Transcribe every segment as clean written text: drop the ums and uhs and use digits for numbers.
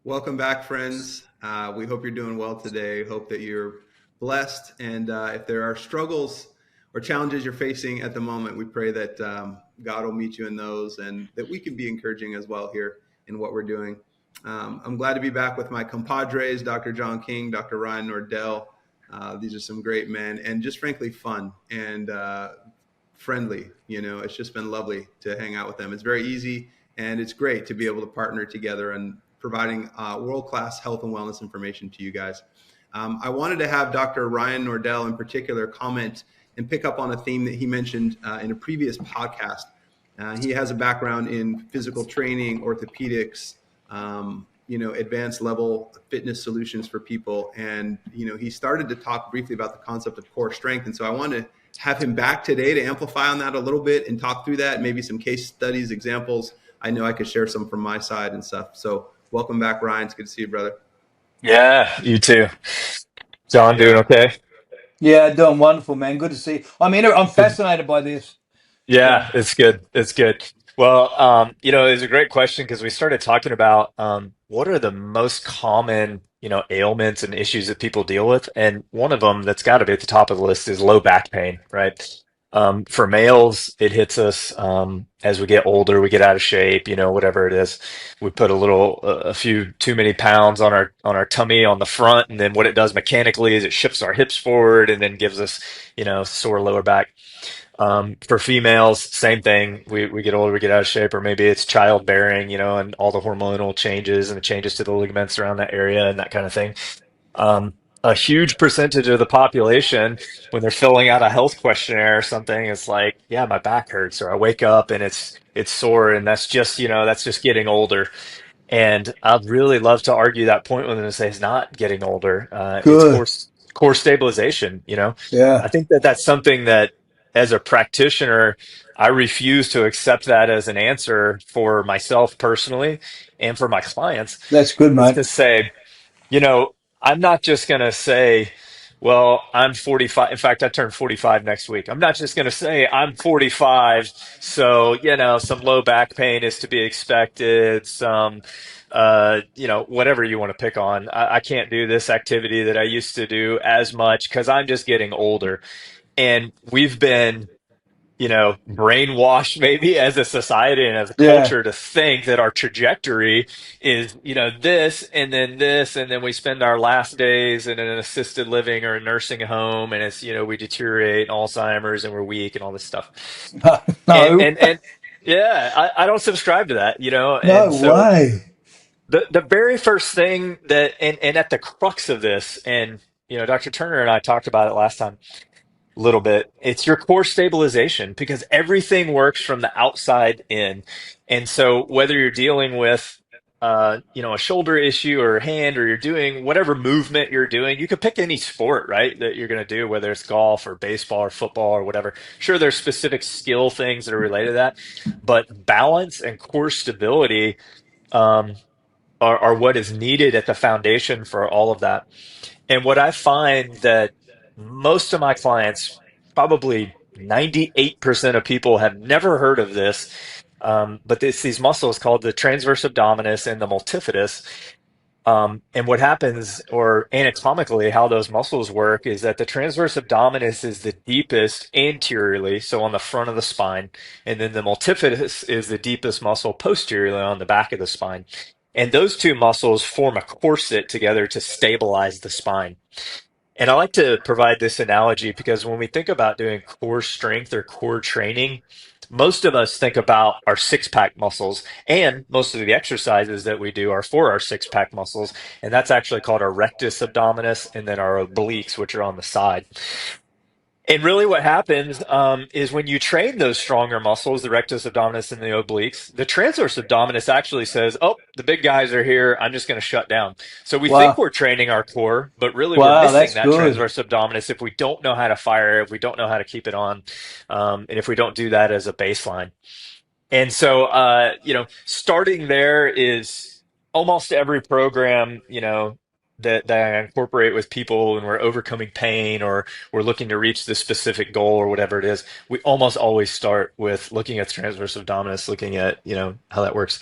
Welcome back, friends. We hope you're doing well today. Hope that you're blessed. And if there are struggles or challenges you're facing at the moment, we pray that God will meet you in those and that we can be encouraging as well here in what we're doing. I'm glad to be back with my compadres, Dr. John King, Dr. Ryan Nordell. These are some great men and just frankly fun and friendly. It's just been lovely to hang out with them. It's very easy and it's great to be able to partner together and providing world-class health and wellness information to you guys. I wanted to have Dr. Ryan Nordell in particular comment and pick up on a theme that he mentioned in a previous podcast. He has a background in physical training, orthopedics, advanced level fitness solutions for people. And, he started to talk briefly about the concept of core strength. And so I wanted to have him back today to amplify on that a little bit and talk through that, maybe some case studies, examples. I know I could share some from my side and stuff. So welcome back, Ryan. It's good to see you, brother. Yeah, you too. John, doing Yeah. okay? Yeah, doing wonderful, man. Good to see you. I'm Good. fascinated by this. Yeah, Yeah, it's good. It's good. Well, it's a great question because we started talking about what are the most common, ailments and issues that people deal with, and one of them that's got to be at the top of the list is low back pain, right? For males, it hits us as we get older, we get out of shape, whatever it is. We put a few too many pounds on our tummy on the front, and then what it does mechanically is it shifts our hips forward and then gives us, sore lower back. For females, same thing. We get older, we get out of shape, or maybe it's childbearing, and all the hormonal changes and the changes to the ligaments around that area and that kind of thing. A huge percentage of the population, when they're filling out a health questionnaire or something, it's like, yeah, my back hurts, or I wake up and it's sore, and that's just getting older. And I'd really love to argue that point with them and say it's not getting older. It's good. core stabilization. I Yeah, think that that's something that, as a practitioner, I refuse to accept that as an answer for myself personally and for my clients. that's good, Is mate. to say, you know, I'm not just going to say, well, I'm 45. In fact, I turn 45 next week. I'm not just going to say I'm 45. So, some low back pain is to be expected. Whatever you want to pick on. I can't do this activity that I used to do as much because I'm just getting older. And we've been brainwashed maybe as a society and as a Yeah. culture to think that our trajectory is, this, and then we spend our last days in an assisted living or a nursing home, and it's, we deteriorate Alzheimer's and we're weak and all this stuff. And, No, and, and yeah, I don't subscribe to that, and no so way. the very first thing and at the crux of this, and, Dr. Turner and I talked about it last time little bit. It's your core stabilization because everything works from the outside in. And so whether you're dealing with a shoulder issue or a hand, or you're doing whatever movement you're doing, you could pick any sport, right, that you're going to do, whether it's golf or baseball or football or whatever. Sure, there's specific skill things that are related to that, but balance and core stability um, are what is needed at the foundation for all of that. And what I find that most of my clients, probably 98% of people, have never heard of this. But it's these muscles called the transverse abdominis and the multifidus. And what happens, or anatomically, how those muscles work, is that the transverse abdominis is the deepest anteriorly, so on the front of the spine, and then the multifidus is the deepest muscle posteriorly on the back of the spine. And those two muscles form a corset together to stabilize the spine. And I like to provide this analogy because when we think about doing core strength or core training, most of us think about our six pack muscles, and most of the exercises that we do are for our six pack muscles. And that's actually called our rectus abdominis and then our obliques, which are on the side. And really, what happens is when you train those stronger muscles, the rectus abdominis and the obliques, the transverse abdominis actually says, "Oh, the big guys are here. I'm just going to shut down." So we think Wow, we're training our core, but really we're wow, missing that's that good. transverse abdominis if we don't know how to fire it, if we don't know how to keep it on, and if we don't do that as a baseline. And so, starting there is almost every program, that I incorporate with people when we're overcoming pain or we're looking to reach this specific goal or whatever it is. We almost always start with looking at the transverse abdominis, looking at, how that works.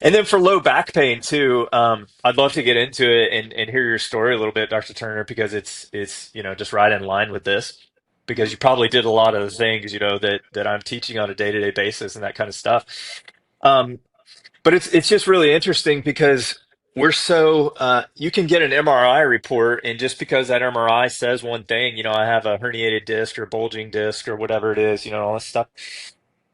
And then for low back pain too, I'd love to get into it and hear your story a little bit, Dr. Turner, because it's just right in line with this. Because you probably did a lot of the things, that I'm teaching on a day-to-day basis and that kind of stuff. Um, but it's just really interesting because we're so you can get an MRI report, and just because that MRI says one thing, I have a herniated disc or bulging disc or whatever it is, all this stuff,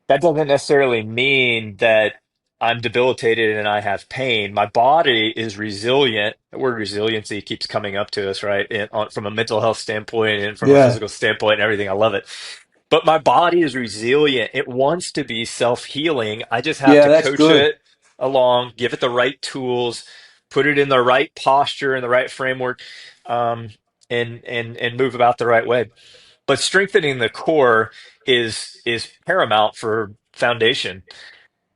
that doesn't necessarily mean that I'm debilitated and I have pain. My body is resilient. The word resiliency keeps coming up to us, right? From a mental health standpoint and from a Yeah. physical standpoint and everything. I love it. But my body is resilient. It wants to be self-healing. I just have Yeah, to that's coach good. it along, give it the right tools, put it in the right posture and the right framework, um, and move about the right way. But strengthening the core is paramount for foundation.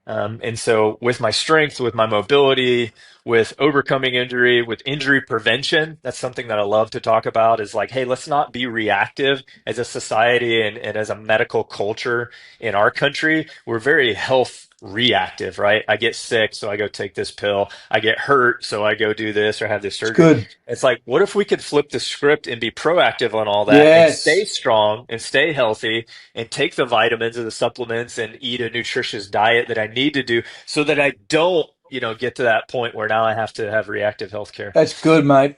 And so, with my strength, with my mobility, with overcoming injury, with injury prevention, that's something that I love to talk about is like, hey, let's not be reactive as a society and as a medical culture in our country. We're very health reactive, right? I get sick, so I go take this pill. I get hurt, so I go do this or have this It's surgery. good. It's like, what if we could flip the script and be proactive on all that and stay Yes. strong and stay healthy and take the vitamins or the supplements and eat a nutritious diet that I need to do so that I don't, get to that point where now I have to have reactive healthcare. That's good, mate.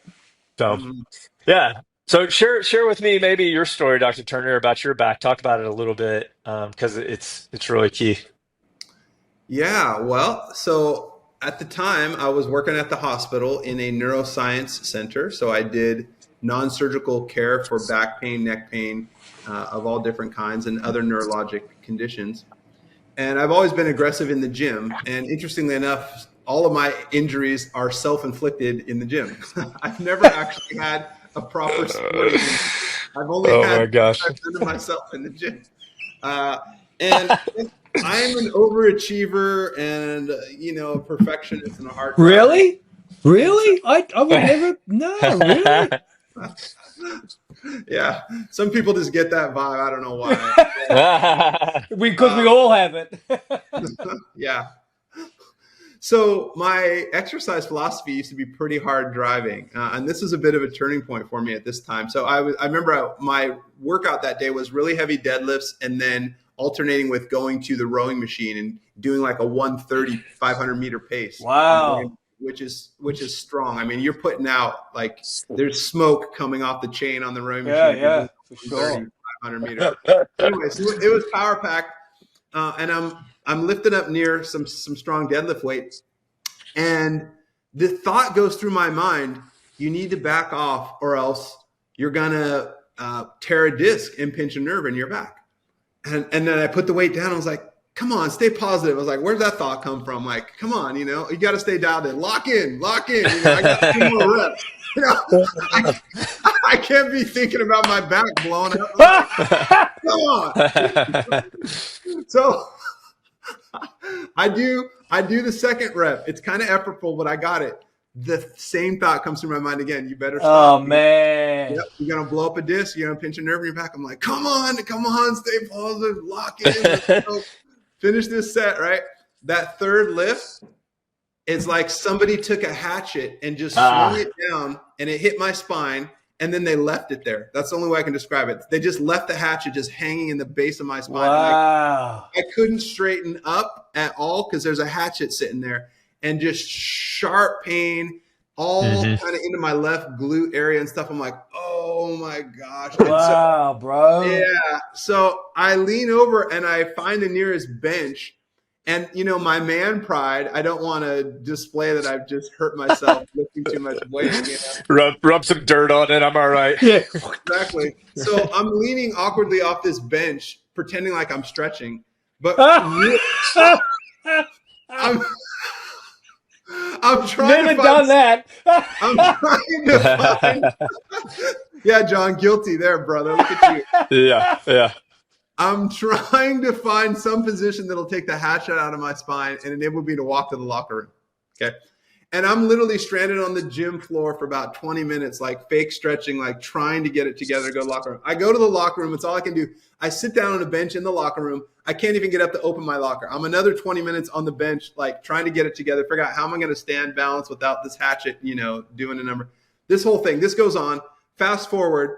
So, Mhm. yeah. So share with me maybe your story, Dr. Turner, about your back. Talk about it a little bit, because it's really key. Yeah, well, so at the time I was working at the hospital in a neuroscience center. So I did non-surgical care for back pain, neck pain, of all different kinds, and other neurologic conditions. And I've always been aggressive in the gym. And interestingly enough, all of my injuries are self-inflicted in the gym. I've never actually had a proper sporting injury. I've only Oh had my things gosh. I've done to myself in the gym. And I'm an overachiever and a perfectionist and a hard driver. Really? And so, Really? I would never. No, really? yeah, some people just get that vibe. I don't know why. Because we Uh, all have it. yeah. So my exercise philosophy used to be pretty hard driving, and this was a bit of a turning point for me at this time. So I remember my workout that day was really heavy deadlifts, and then alternating with going to the rowing machine and doing like a 130 500-meter pace, Wow. which is strong. I mean, you're putting out like there's smoke coming off the chain on the rowing Yeah, machine if you're yeah, doing for 130 sure. 500 meters. Anyway, so it was power packed, and I'm lifting up near some strong deadlift weight, and the thought goes through my mind: you need to back off, or else you're gonna tear a disc and pinch a nerve in your back. And then I put the weight down. I was like, come on, stay positive. I was like, where'd that thought come from? Like, come on, you got to stay dialed in. Lock in, lock in. I got 2 more reps. You know, I, I can't be thinking about my back blowing up. I'm like, come on. So I do the second rep. It's kind of effortful, but I got it. The same thought comes through my mind again. You better Oh, stop. man. Yep, you're gonna blow up a disc. You're gonna pinch a nerve in your back. I'm like, come on, stay positive, lock in, let's go. Finish this set. Right, that third lift, it's like somebody took a hatchet and just swung Ah, it down, and it hit my spine, and then they left it there. That's the only way I can describe it. They just left the hatchet just hanging in the base of my spine, and Wow. I couldn't straighten up at all because there's a hatchet sitting there, and just sharp pain all hmm kind of into my left glute area and stuff. I'm like, oh my gosh. And so, Wow, bro. yeah, so I lean over and I find the nearest bench. And, my man pride, I don't want to display that I've just hurt myself lifting too much weight. rub some dirt on it. I'm all right. Yeah. Exactly. So I'm leaning awkwardly off this bench, pretending like I'm stretching, but I'm I'm trying to Never find done that. I'm trying to find yeah, John, guilty there, brother. Look at you. Yeah, yeah. I'm trying to find some position that'll take the hatchet out of my spine and enable me to walk to the locker room. Okay. And I'm literally stranded on the gym floor for about 20 minutes, like fake stretching, like trying to get it together to go to the locker room. I go to the locker room. It's all I can do. I sit down on a bench in the locker room. I can't even get up to open my locker. I'm another 20 minutes on the bench, like trying to get it together, figure out how am I going to stand balance without this hatchet, doing a number. This whole thing, this goes on. Fast forward,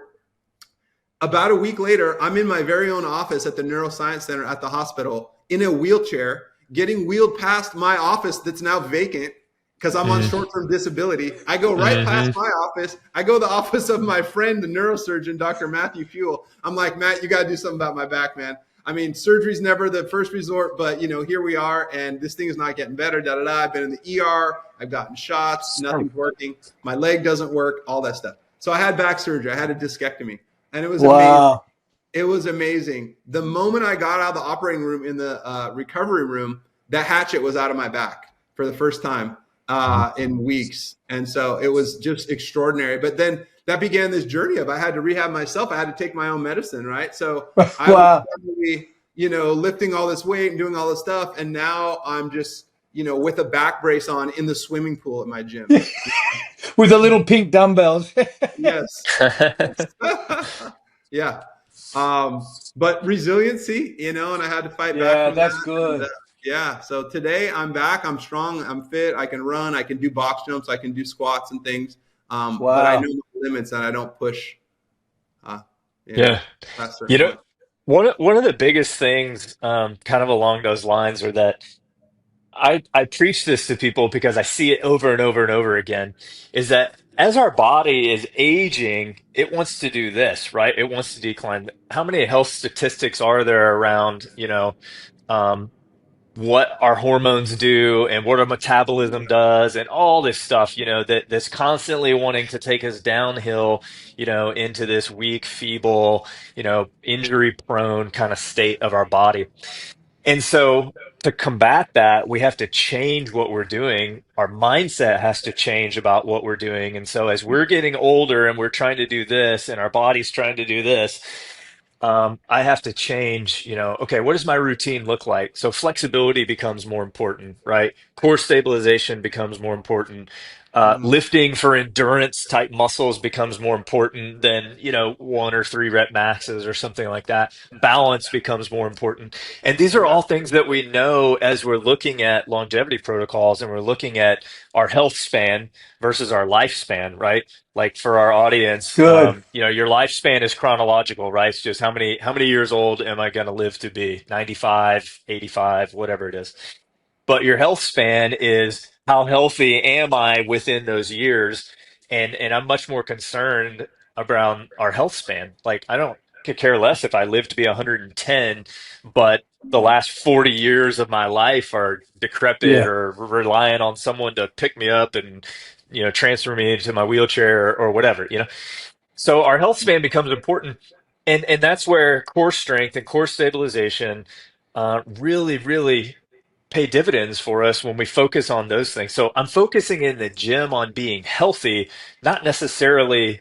about a week later, I'm in my very own office at the neuroscience center at the hospital in a wheelchair, getting wheeled past my office that's now vacant because I'm on short-term disability. I go right past my office. I go to the office of my friend, the neurosurgeon, Dr. Matthew Fuel. I'm like, Matt, you got to do something about my back, man. I mean, surgery's never the first resort, but here we are, and this thing is not getting better. Da da da. I've been in the ER. I've gotten shots. Nothing's working. My leg doesn't work. All that stuff. So I had back surgery. I had a discectomy, and it was amazing. Wow. It was amazing. The moment I got out of the operating room in the recovery room, that hatchet was out of my back for the first time in weeks. And so it was just extraordinary. But then that began this journey of I had to rehab myself. I had to take my own medicine, right? So I was Wow. definitely, lifting all this weight and doing all this stuff. And now I'm just, with a back brace on in the swimming pool at my gym. With the little pink dumbbells. Yes. Yeah. But resiliency, and I had to fight back Yeah, from that's that. And, good. yeah. So today I'm back. I'm strong. I'm fit. I can run. I can do box jumps. I can do squats and things. But I know Wow. my limits and I don't push, uh, Yeah. past a certain You know, point. one of the biggest things, kind of along those lines, are that I preach this to people because I see it over and over and over again, is that as our body is aging, it wants to do this, right? It wants to decline. How many health statistics are there around, um, what our hormones do and what our metabolism does and all this stuff, that's constantly wanting to take us downhill, into this weak, feeble, injury prone kind of state of our body. And so to combat that, we have to change what we're doing. Our mindset has to change about what we're doing. And so as we're getting older and we're trying to do this and our body's trying to do this, I have to change, okay, what does my routine look like? So flexibility becomes more important, right? Core stabilization becomes more important. Mhm. Lifting for endurance type muscles becomes more important than, 1 or 3 rep maxes or something like that. Balance becomes more important. And these are Yeah. all things that we know as we're looking at longevity protocols and we're looking at our health span versus our lifespan, right? Like for our audience, Good. your lifespan is chronological, right? It's just how many years old am I going to live to be? 95, 85, whatever it is. But your health span is how healthy am I within those years? And I'm much more concerned around our health span. Like I don't could care less if I live to be 110, but the last 40 years of my life are decrepit Yeah. or relying on someone to pick me up and transfer me into my wheelchair or whatever. So our health span becomes important, and that's where core strength and core stabilization really, really pay dividends for us when we focus on those things. So I'm focusing in the gym on being healthy, not necessarily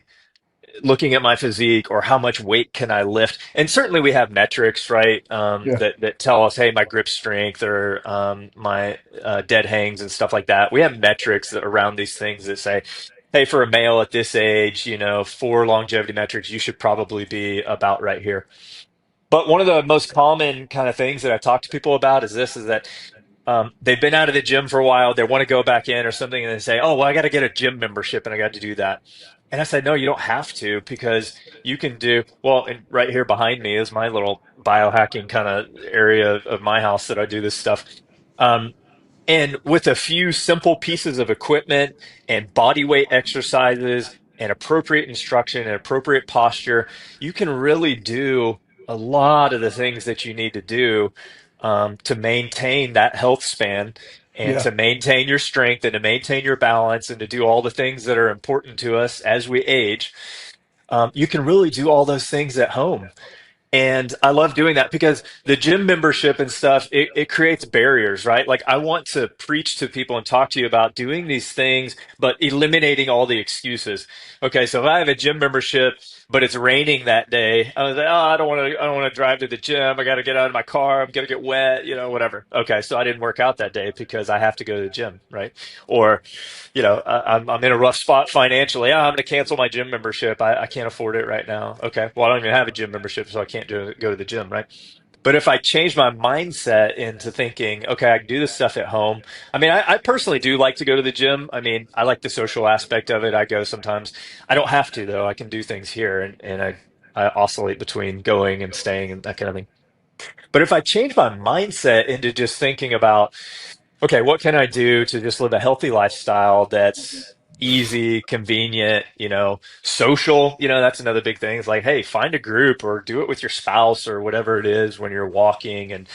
looking at my physique or how much weight can I lift. And certainly we have metrics, right? Yeah. That tell us, hey, my grip strength or my dead hangs and stuff like that. We have metrics around these things that say, hey, for a male at this age, for longevity metrics, you should probably be about right here. But one of the most common kind of things that I talk to people about is this: is that they've been out of the gym for a while. They want to go back in or something, and they say, "Oh, well, I got to get a gym membership, and I got to do that." And I said, "No, you don't have to because you can do well." And right here behind me is my little biohacking kind of area of my house that I do this stuff. Um, and with a few simple pieces of equipment and body weight exercises and appropriate instruction and appropriate posture, you can really do a lot of the things that you need to do to maintain that health span and Yeah. to maintain your strength and to maintain your balance and to do all the things that are important to us as we age. You can really do all those things at home. And I love doing that because the gym membership and stuff, it creates barriers, right? Like I want to preach to people and talk to you about doing these things, but eliminating all the excuses. Okay, so if I have a gym membership, but it's raining that day. I was like, oh, I don't want to drive to the gym. I got to get out of my car. I'm gonna get wet, whatever. Okay, so I didn't work out that day because I have to go to the gym, right? Or, I'm in a rough spot financially. I'm going to cancel my gym membership. I can't afford it right now. Okay, well, I don't even have a gym membership, so I can't go to the gym, right? But if I change my mindset into thinking, okay, I can do this stuff at home. I mean, I personally do like to go to the gym. I mean, I like the social aspect of it. I go sometimes. I don't have to though. I can do things here, and I oscillate between going and staying and that kind of thing. But if I change my mindset into just thinking about, okay, what can I do to just live a healthy lifestyle that's easy, convenient, social? That's another big thing. It's like, hey, find a group or do it with your spouse or whatever it is when you're walking and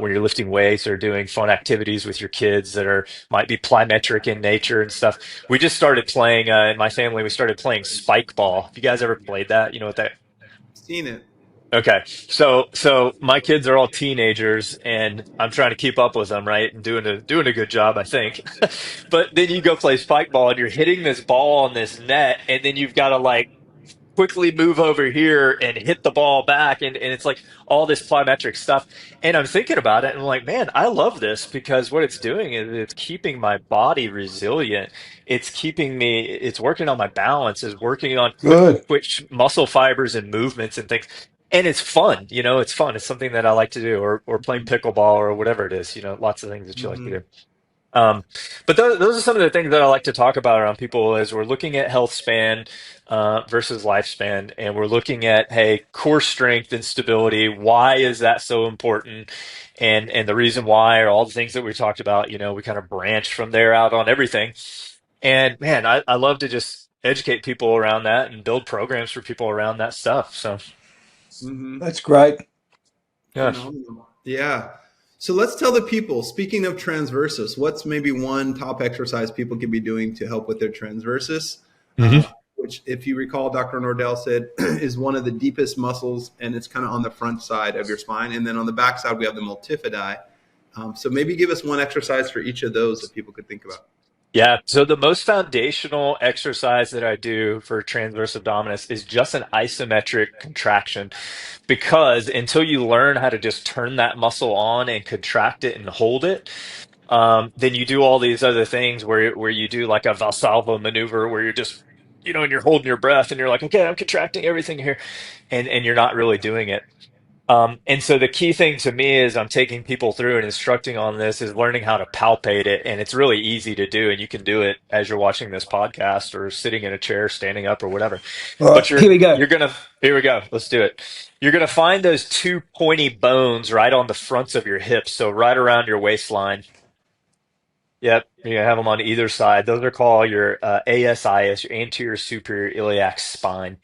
when you're lifting weights or doing fun activities with your kids that might be plyometric in nature and stuff. We just started playing in my family. We started playing spike ball. Have you guys ever played that? You know what that Seen it. Okay. So my kids are all teenagers and I'm trying to keep up with them, right? And doing a good job, I think. But then you go play spike ball and you're hitting this ball on this net and then you've got to like quickly move over here and hit the ball back and it's like all this plyometric stuff. And I'm thinking about it and I'm like, man, I love this because what it's doing is it's keeping my body resilient. It's working on my balance, it's working on quick Good. twitch muscle fibers and movements and things. And it's fun, it's fun. It's something that I like to do, or playing pickleball or whatever it is, lots of things that you like to Mm-hmm. do. But those are some of the things that I like to talk about around people as we're looking at health span versus lifespan, and we're looking at, hey, core strength and stability. Why is that so important? And the reason why are all the things that we talked about. We kind of branched from there out on everything. And man, I love to just educate people around that and build programs for people around that stuff. So Mm-hmm. That's great. yeah. Phenomenal. Yeah. So let's tell the people, speaking of transversus, what's maybe one top exercise people could be doing to help with their transversus, which, if you recall, Dr. Nordell said is one of the deepest muscles, and it's kind of on the front side of your spine. And then on the back side, we have the multifidi. So maybe give us one exercise for each of those that people could think about. Yeah, so the most foundational exercise that I do for transverse abdominis is just an isometric contraction because until you learn how to just turn that muscle on and contract it and hold it, then you do all these other things where you do like a Valsalva maneuver where you're just, and you're holding your breath and you're like, okay, I'm contracting everything here, and you're not really doing it. And so the key thing to me is I'm taking people through and instructing on this is learning how to palpate it. And it's really easy to do. And you can do it as you're watching this podcast or sitting in a chair, standing up or whatever. All But right, here we go. here we go. Let's do it. You're going to find those two pointy bones right on the fronts of your hips. So right around your waistline. Yep. You're going to have them on either side. Those are called your ASIS, your anterior superior iliac spine.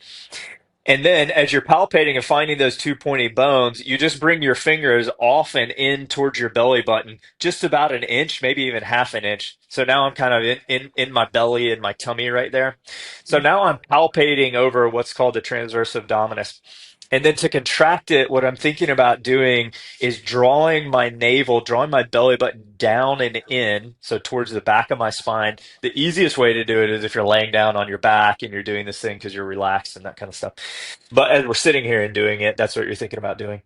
And then as you're palpating and finding those two pointy bones, you just bring your fingers off and in towards your belly button, just about an inch, maybe even half an inch. So now I'm kind of in my belly and my tummy right there. So now I'm palpating over what's called the transverse abdominis. And then to contract it, what I'm thinking about doing is drawing my navel, drawing my belly button down and in, so towards the back of my spine. The easiest way to do it is if you're laying down on your back and you're doing this thing because you're relaxed and that kind of stuff. But as we're sitting here and doing it, that's what you're thinking about doing.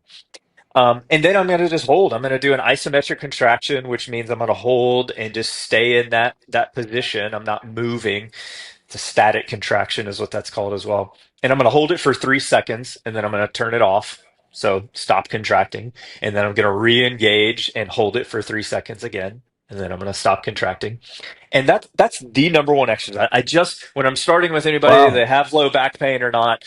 And then I'm going to just hold. I'm going to do an isometric contraction, which means I'm going to hold and just stay in that position. I'm not moving. It's a static contraction is what that's called as well. And I'm going to hold it for 3 seconds and then I'm going to turn it off. So stop contracting. And then I'm going to re-engage and hold it for 3 seconds again. And then I'm going to stop contracting. And that's the number one exercise. I just when I'm starting with anybody, they Wow. have low back pain or not,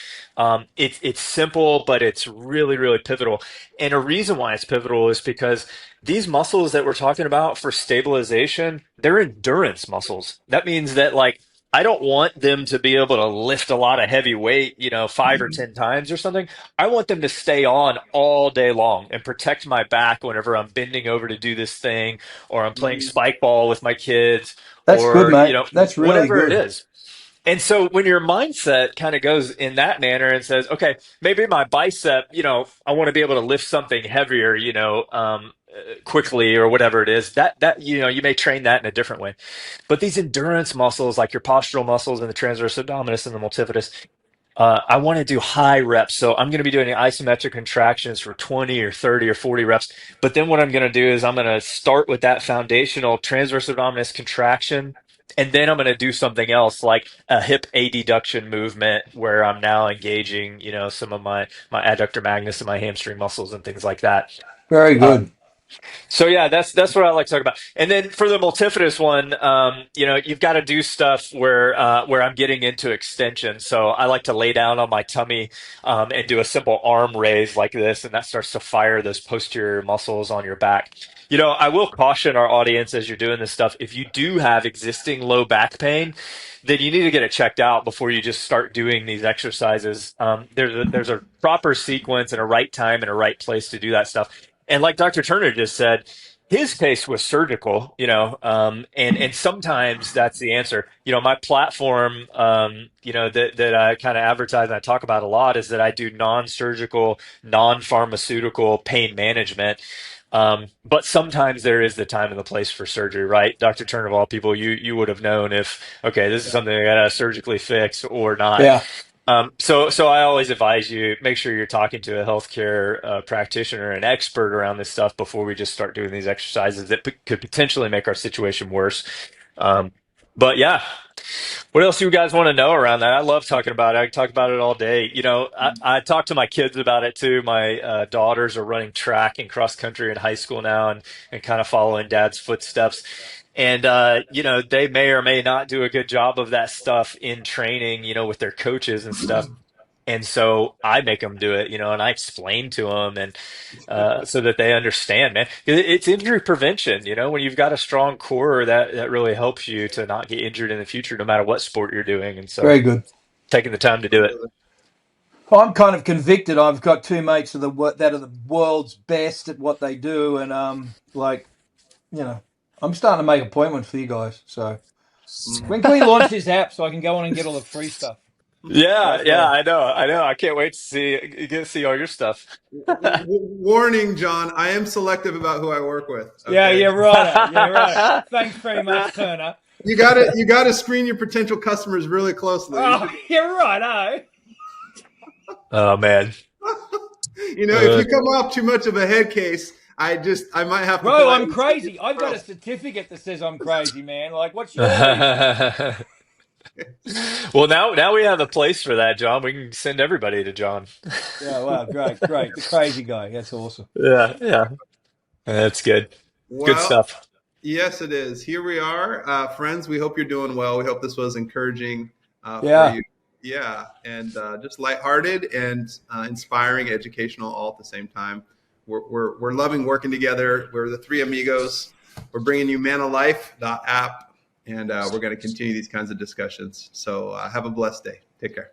it's simple, but it's really, really pivotal. And a reason why it's pivotal is because these muscles that we're talking about for stabilization, they're endurance muscles. That means that like I don't want them to be able to lift a lot of heavy weight, 5 or 10 times or something. I want them to stay on all day long and protect my back whenever I'm bending over to do this thing or I'm playing Mm-hmm. spike ball with my kids That's good, or, mate. That's really whatever it good. is. And so when your mindset kind of goes in that manner and says, okay, maybe my bicep, I want to be able to lift something heavier, quickly or whatever it is, that you may train that in a different way. But these endurance muscles, like your postural muscles and the transverse abdominis and the multifidus, I want to do high reps. So I'm going to be doing isometric contractions for 20 or 30 or 40 reps. But then what I'm going to do is I'm going to start with that foundational transverse abdominis contraction. And then I'm going to do something else like a hip adduction movement where I'm now engaging, some of my adductor magnus and my hamstring muscles and things like that. Very good. So yeah, that's what I like to talk about. And then for the multifidus one, you've got to do stuff where I'm getting into extension. So I like to lay down on my tummy and do a simple arm raise like this, and that starts to fire those posterior muscles on your back. I will caution our audience as you're doing this stuff, if you do have existing low back pain, then you need to get it checked out before you just start doing these exercises. There's a proper sequence and a right time and a right place to do that stuff. And like Dr. Turner just said, his case was surgical, and sometimes that's the answer. My platform, that I kind of advertise and I talk about a lot is that I do non-surgical, non-pharmaceutical pain management. But sometimes there is the time and the place for surgery, right? Dr. Turner, of all people, you would have known if, okay, this is something I got to surgically fix or not. Yeah. So I always advise you make sure you're talking to a healthcare practitioner, an expert around this stuff before we just start doing these exercises that could potentially make our situation worse. But yeah, what else do you guys want to know around that? I love talking about it. I talk about it all day. I talk to my kids about it too. My daughters are running track and cross country in high school now and kind of following dad's footsteps. And, they may or may not do a good job of that stuff in training, with their coaches and stuff. And so I make them do it, and I explain to them and so that they understand, man. It's injury prevention, when you've got a strong core that really helps you to not get injured in the future, no matter what sport you're doing. And so Very good. taking the time to do it. I'm kind of convicted. I've got two mates that are the world's best at what they do, and I'm starting to make appointments for you guys. So when can we launch this app so I can go on and get all the free stuff? Yeah, I know. I can't wait to see all your stuff. Warning, John, I am selective about who I work with. Okay? Yeah, right. Yeah, right. Thanks very much, Turner. You got to screen your potential customers really closely. Oh, you're right, Oh man. If you come off too much of a head case, I might have to. Bro, I'm crazy. I've got a certificate that says I'm crazy, man. Like, what's your reason? Well, now we have a place for that, John. We can send everybody to John. Yeah, wow, great. The crazy guy. That's awesome. Yeah. That's good. Good Well, stuff. yes, it is. Here we are, friends. We hope you're doing well. We hope this was encouraging for you. Yeah, and just lighthearted and inspiring, educational, all at the same time. We're loving working together. We're the three amigos. We're bringing you Manna Life app, and we're going to continue these kinds of discussions. So have a blessed day. Take care.